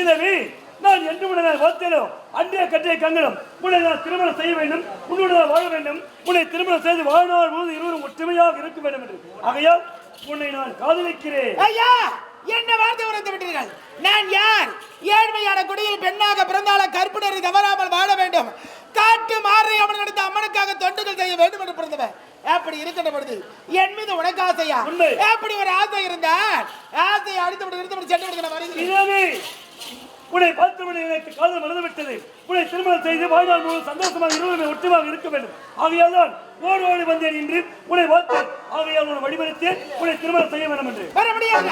சீதவி, நான் என்று உன்னை வாழ்த்தேனோ அன்றைய கட்டிய கங்கணம். உன்னை நான் திருமணம் செய்ய வேண்டும், உன்னுடன் நான் வாழ வேண்டும், உன்னை திருமணம் செய்து வாழ்நாள் முழுவதும் இருவரும் ஒற்றுமையாக இருக்க வேண்டும் என்று. ஆகையால் உன்னை நான் காதலிக்கிறேன். ஐயா, என்ன வார்த்தை உரைத்து விட்டீர்கள்? நான் யார்? ஏழ்மையான குடியில் பெண்ணாக பிறந்தால கற்புணரை தவறாமல் வாழ வேண்டும், காட்டு மாறி அவன் நடத்த அம்மனுக்காக தொண்டுகள் செய்ய வேண்டும் என்று பிறந்தவன். அப்படி இருக்கின்ற பொழுது என் மீது உனக்கு ஆசையா? அப்படி ஒரு ஆசை இருந்தால் ஆசையை அடித்து விட்டு நிறுத்தி சென்று வருகிறேன். உன்னை பார்த்து எனக்கு காதல் மறந்து விட்டது. உன்னை திருமணம் செய்து வாழ்நாள் முழுவதும் சந்தோஷமாக இருவருமே ஒற்றுமாக இருக்க வேண்டும். ஆகையால் தான் ஓடி வந்தேன் என்று உன்னை பார்த்தேன். ஆகையால் உன்னை வழிபடுத்தேன், உன்னை திருமணம் செய்ய வேண்டும் என்று. வர முடியாது.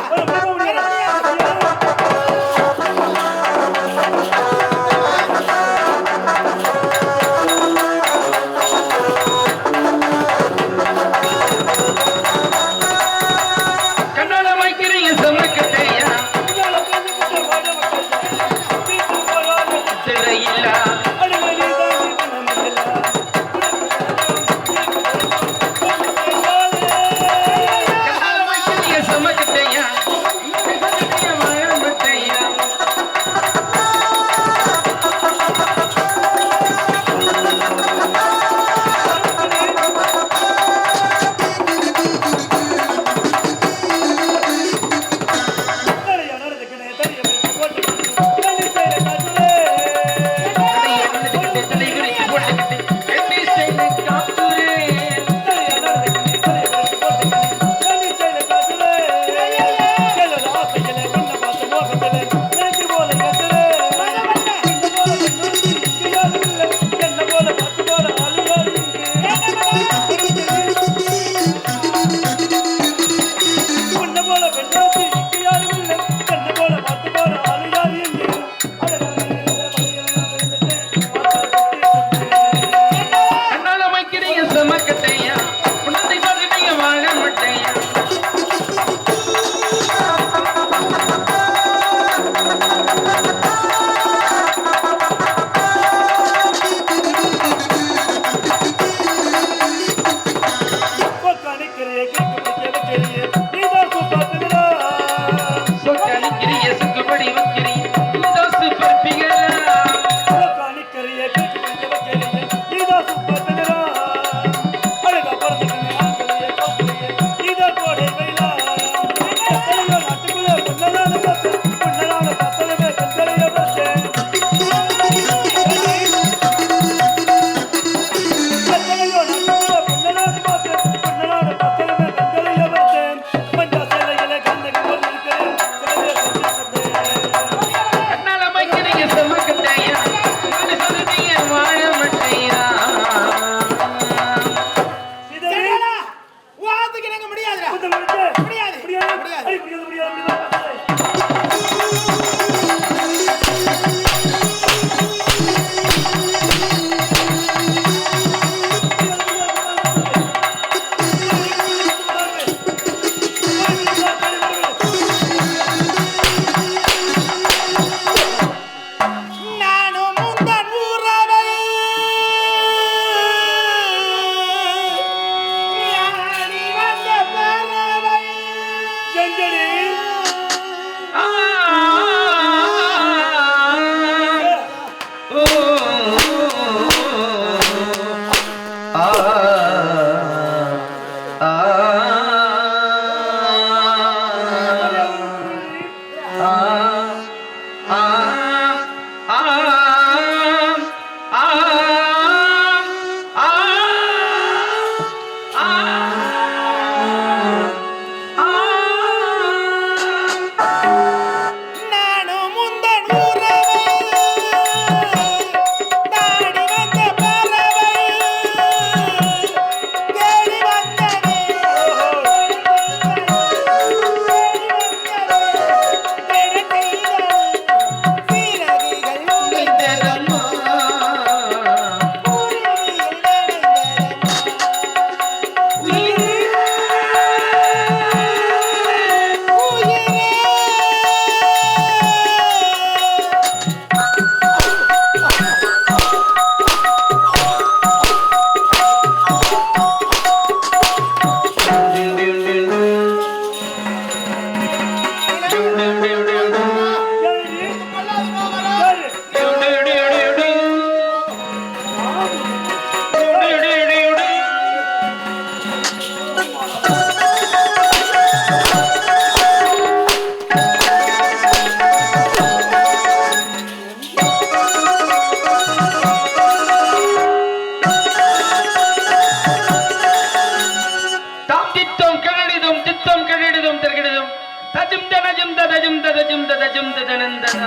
தரடிதும் சித்தம் கழிடிதும் திரகிடிதும் தஜும் தனஜும் ததஜும் ததஜும் ததஜும் ததனந்தன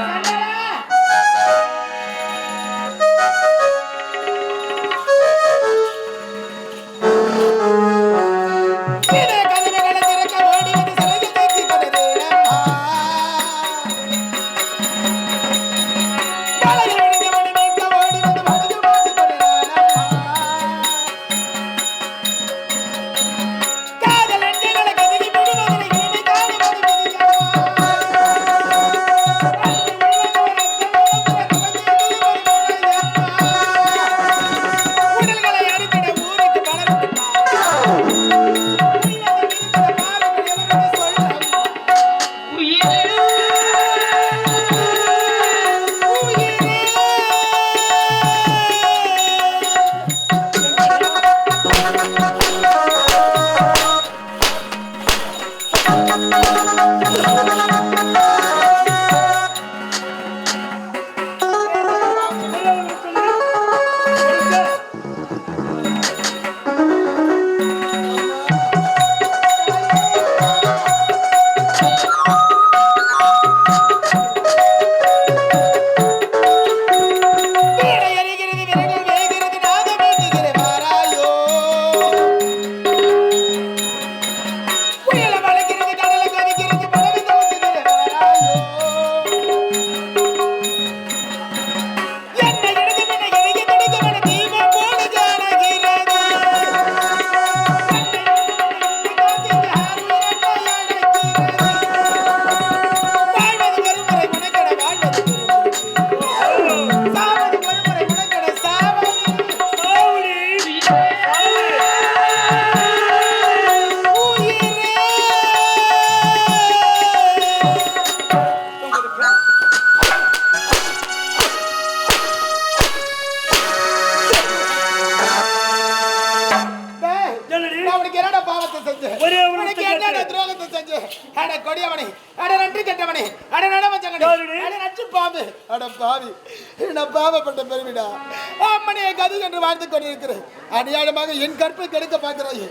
அநியாயமாக என் கற்பை கெடுக்க பார்க்கிறாயே.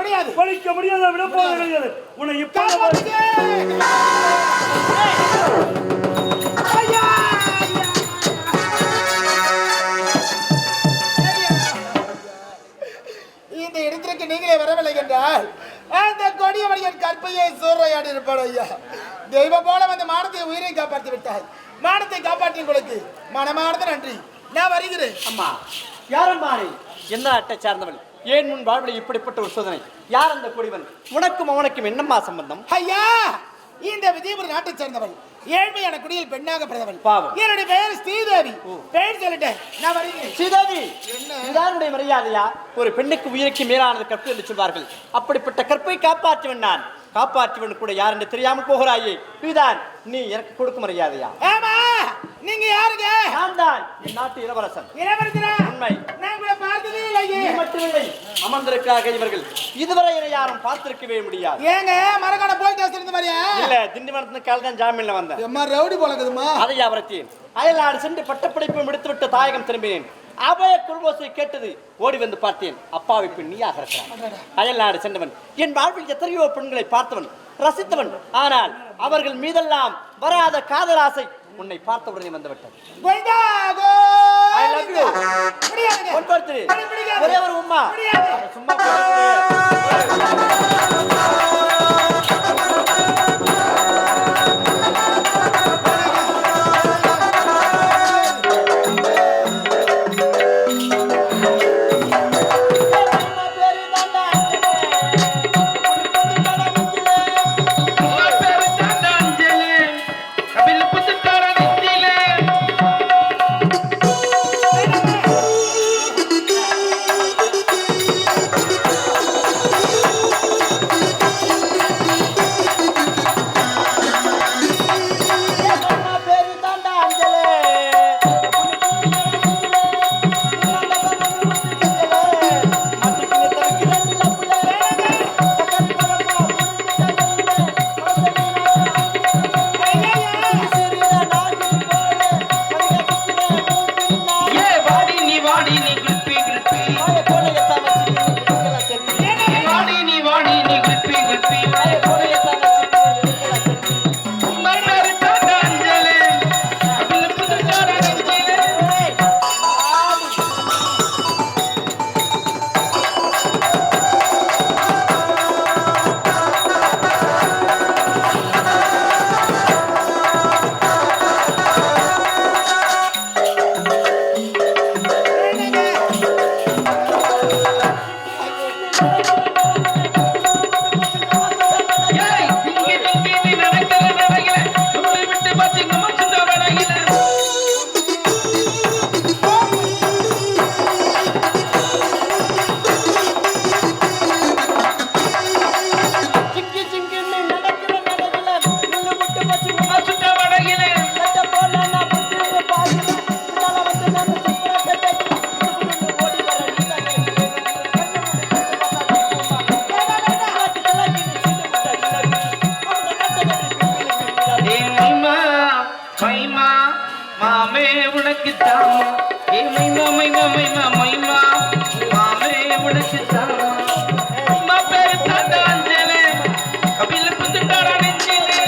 முடியாது படிக்க முடியாத விட போகிறது. உன்னை இந்த இடத்திற்கு நீங்களே வரவில்லை என்றால் அந்த கொடியவனின் கற்பையை சூறையாடி இருப்பாள். ஐயா, தெய்வம் போல வந்து மானத்தை உயிரை காப்பாற்றி விட்டாய். மானத்தை காப்பாற்றி உங்களுக்கு மனமார்ந்த நன்றி. நான் வருகிறேன். அம்மா, யாரம்மா நீ? என்ன அட்டை சார்ந்தவள்? ஏன் முன் வாழ்வில் இப்படிப்பட்ட ஒரு சோதனை? யார் அந்த குடிவன்? உனக்கும் அவனுக்கும் என்னம்மா சம்பந்தம்? ஐயா, இந்த விஜயபுரி நாட்டை சேர்ந்தவள், ஏழ்மையான குடியில் பெண்ணாக பிறந்தவள். பாவம். என்னுடைய பெயர் ஸ்ரீதேவி. பெயர் சொல்லிட்டேன், நான் வருகிறேன். ஸ்ரீதேவி, என்ன இதாருடைய மரியாதையா? ஒரு பெண்ணுக்கு உயிருக்கு மேலானது கற்பு என்று சொல்வார்கள். அப்படிப்பட்ட கற்பை காப்பாற்றுவன் நான். காப்பாற்றுவன் கூட யார் என்று தெரியாமல் போகிறாயே, இதுதான் நீ எனக்கு கொடுக்கும் மரியாதையா? ஆமா, நீங்க யாருங்க? நான் தான் என் நாட்டு இளவரசன். இளவரசரா? உண்மை. நான் கூட பார்த்ததே இல்லையே. நீ மட்டுமில்லை, அமர்ந்திருக்காக இவர்கள் இதுவரை என்னை யாரும் பார்த்திருக்கவே முடியாது. ஏங்க மரக்கான போலீஸ் ஸ்டேஷன் இருந்த மாதிரியா? இல்ல, திண்டிவனத்துல கால் தான் ஜாமீன்ல வந்தேன். எம்மா ரவுடி போலக்குதுமா. அதை அவரத்தேன். அயல்நாடு சென்று பட்டப்படிப்பும் எடுத்துவிட்டு தாயகம் திரும்பினேன். அபய குருபோசை கேட்டது, ஓடி வந்து பார்த்தேன். அப்பாவை பெண் நீயாக இருக்கிறான். அயல்நாடு சென்றவன், என் வாழ்வில் எத்தனையோ பெண்களை பார்த்தவன், ரசித்தவன். ஆனால் அவர்கள் மீதெல்லாம் வராத காதல் ஆசை உன்னை பார்த்த உடனே வந்துவிட்டது. ஒரே ஒரு உம்மா சும்மா உனக்கு தாமா ஏ மைமா மைமா மைமா மைமா மாமே உனக்கு தாமா மைமா பேரு தாத்தா அஞ்சலே கபில புத்துட்டாரா நெஞ்சிலே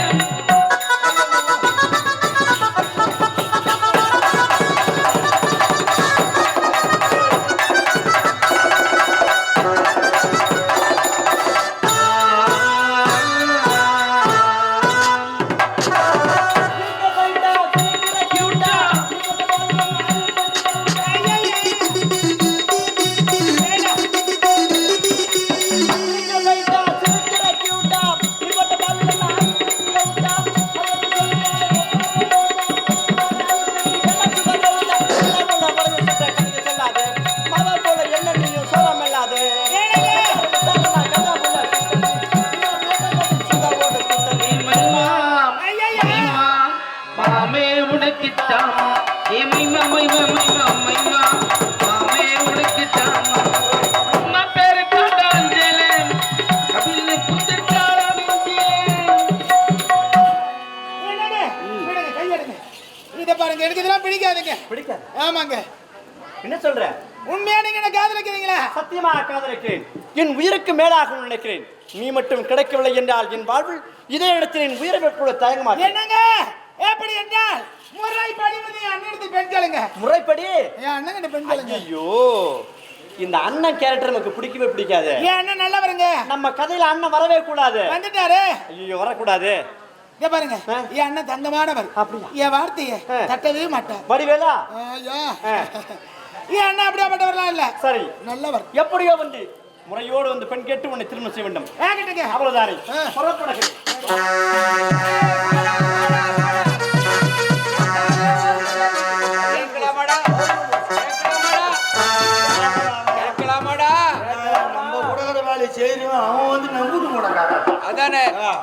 பிடிக்காது. ஆமாங்க. என்ன சொல்ற? உண்மையா நீங்க என்ன காதலிக்கிறீங்களா? சத்தியமா காதலிக்கிறேன். என் உயிருக்கு மேலாக நினைக்கிறேன். நீ மட்டும் கிடைக்கவில்லை என்றால் என் வாழ்வில் இதே இடத்தில் என் உயிரை கூட தயங்க மாட்டேன். என்னங்க? எப்படி என்றால் முறைப்படி அண்ணனுக்கு பெண் கேளுங்க. முறைப்படி என் அண்ணன் பெண் கேளுங்க. ஐயோ, இந்த அண்ணன் கேரக்டர் நமக்கு பிடிக்கவே பிடிக்காது. என் அண்ணன் நல்லவருங்க. நம்ம கதையில அண்ணன் வரவே கூடாது. வந்துட்டாரு. ஐயோ, வரக்கூடாது. இங்க பாருங்க, என் அண்ணன் தங்கமானவர். அப்படியா? என் வார்த்தையை தட்டவே மாட்டார். வடிவேலா? என் அண்ணன் அப்படியாப்பட்டவர்களா இல்ல. சரி, நல்லவர். எப்படியோ வந்து முறையோடு வந்து பெண் கேட்டு உன்னை திருமணம் செய்ய வேண்டும். அவ்வளவுதானே? புறப்படுகிறேன்.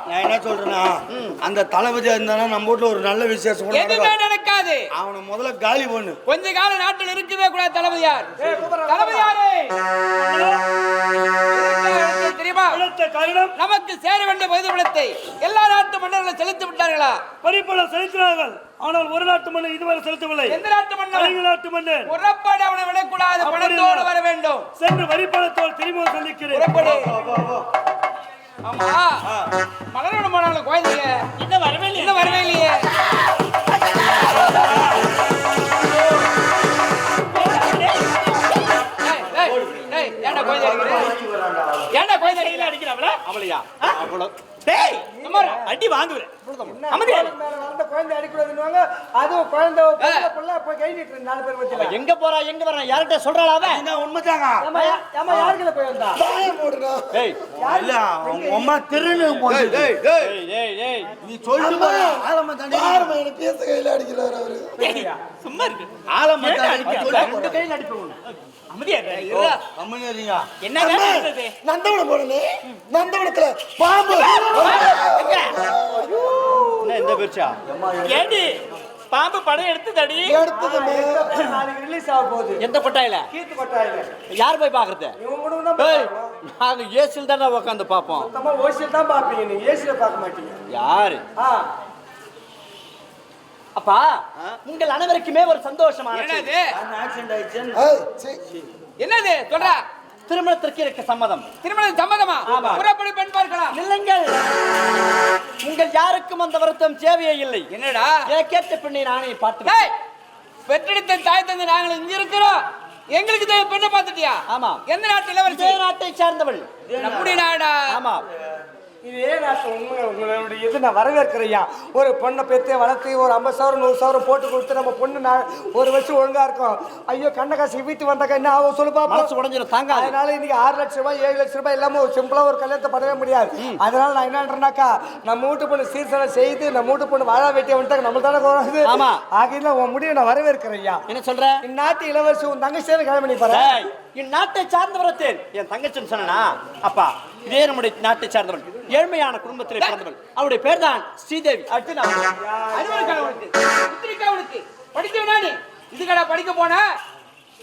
நான் என்ன சொல்றேன்னா, அந்த தளபதியா இருந்தானா நம்ம வீட்டுல ஒரு நல்ல விசேஷம் நடக்காது. அவனை முதல்ல காலி பண்ணு. கொஞ்ச காலம் நாட்டில் இருக்கவே கூடாது. தளபதியார், தளபதியாரே தெரியுமா? நமக்கு சேர வேண்டிய பொது விடத்தை எல்லா நாட்டு மன்னர்களும் செலுத்தி விட்டார்களா? பரிபலம் செலுத்தினார்கள். ஆனால் ஒரு நாட்டு மன்னன் இதுவரை செலுத்தவில்லை. எந்த நாட்டு மன்னன்? நாட்டு மன்னன். புறப்பட அவனை விடக்கூடாது. பணத்தோடு வர வேண்டும். சென்று வரிப்பணத்தோடு திரும்ப சந்திக்கிறேன். ஆமா, மலரோட போனாலும் கோயிலுங்க இன்னும் வரவே இல்லையே. ஏன்டா கோயில் அடிக்கிறாங்களா? அவளையா? அடி வாங்குவேன். எங்க போறா எங்க வர யார்கிட்ட சொல்றாளா? உண்மைதாங்க. நீ சொல்லு. பேச கையில அடிக்கிறார் அவரு. சும்மா இருக்கு. ரெண்டு கையில அடிப்போம். நந்தவனம் போனே. நந்தவனத்துல பாம்பு. இந்த பேச்சா? ஏண்டி பாம்பு படம் எடுத்ததடி? ரிலீஸ் ஆக போகுது. எந்த கொட்டாயில? கீத்து கொட்டாயில. யார் போய் பாக்குறது? நாங்க ஏசில் தானே உட்காந்து பாப்போம். ஓசியில் தான் பாப்பீங்க, நீங்க ஏசியில பார்க்க மாட்டீங்க. யாரு? அப்பா, உங்கள் அனைவருக்குமே ஒரு சந்தோஷமான என்னது சொல்றா? திருமணத்திற்கு இருக்க சம்மதம். திருமணம் சம்மதமா? புறப்படி பெண் பார்க்கலாம். இல்லைங்கள், உங்கள் யாருக்கும் அந்த வருத்தம் தேவையே இல்லை. என்னடா? கேட்ட பெண்ணை நானே பார்த்து பெற்றெடுத்த தாய் தந்தை நாங்கள் இங்க இருக்கிறோம். எங்களுக்கு பெண்ணை பார்த்துட்டியா? ஆமா. எந்த நாட்டு இளவரசி? நாட்டை சார்ந்தவள். நம்முடைய நாடா? ஆமா. இதே நான் உங்களுடைய இது நான் வரவேற்கிறையா. ஒரு பொண்ணை பெற்று வளர்த்து ஒரு 50,000 100,000 போட்டு கொடுத்து நம்ம பொண்ணு ஒரு வருஷம் ஒழுங்கா இருக்கும். ஐயோ கண்ணகாசி வீட்டு வந்தாக்கா என்ன ஆகும் சொல்லு பாப்பா. மனசு உடைஞ்சிரும் தாங்க. அதனால இன்னைக்கு 6 லட்சம் ரூபாய் 7 லட்சம் ரூபாய் இல்லாம ஒரு சிம்பிளா ஒரு கல்யாணத்தை பண்ணவே முடியாது. அதனால நான் என்னன்றேன்னாக்கா, நம்ம வீட்டு பொண்ணு சீர்சனை செய்து நம்ம வீட்டு பொண்ணு வாழ வேட்டிய வந்துட்டாங்க. நம்ம தானே போறாங்க. ஆமா. ஆகினா உன் முடிவை நான் வரவேற்கிறையா. என்ன சொல்ற? இந்நாட்டு இளவரசி உன் தங்கச்சியை கல்யாணம் பண்ணி பாரு. இந்நாட்டை சார்ந்தவரத்தேன் என் தங்கச்சின்னு சொன்னா அப்பா, இதே நம்முடைய நாட்டை சார்ந்தவள், ஏழ்மையான குடும்பத்திலே பிறந்தவள். அவருடைய பேர் தான் ஸ்ரீதேவி. படிக்க போன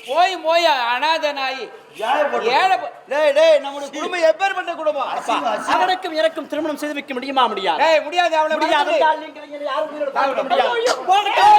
போய் போய் அனாத நாய் ஏழை டேய் நம்முடைய குடும்பம் எப்பேற்பட்ட குடும்பம் அவனுக்கும் எனக்கும் திருமணம் செய்து வைக்க முடியுமா முடியாது ஏய் முடியாது அவளை முடியாது மறந்துடு. யாரும் உயிரோட பார்க்க முடியாது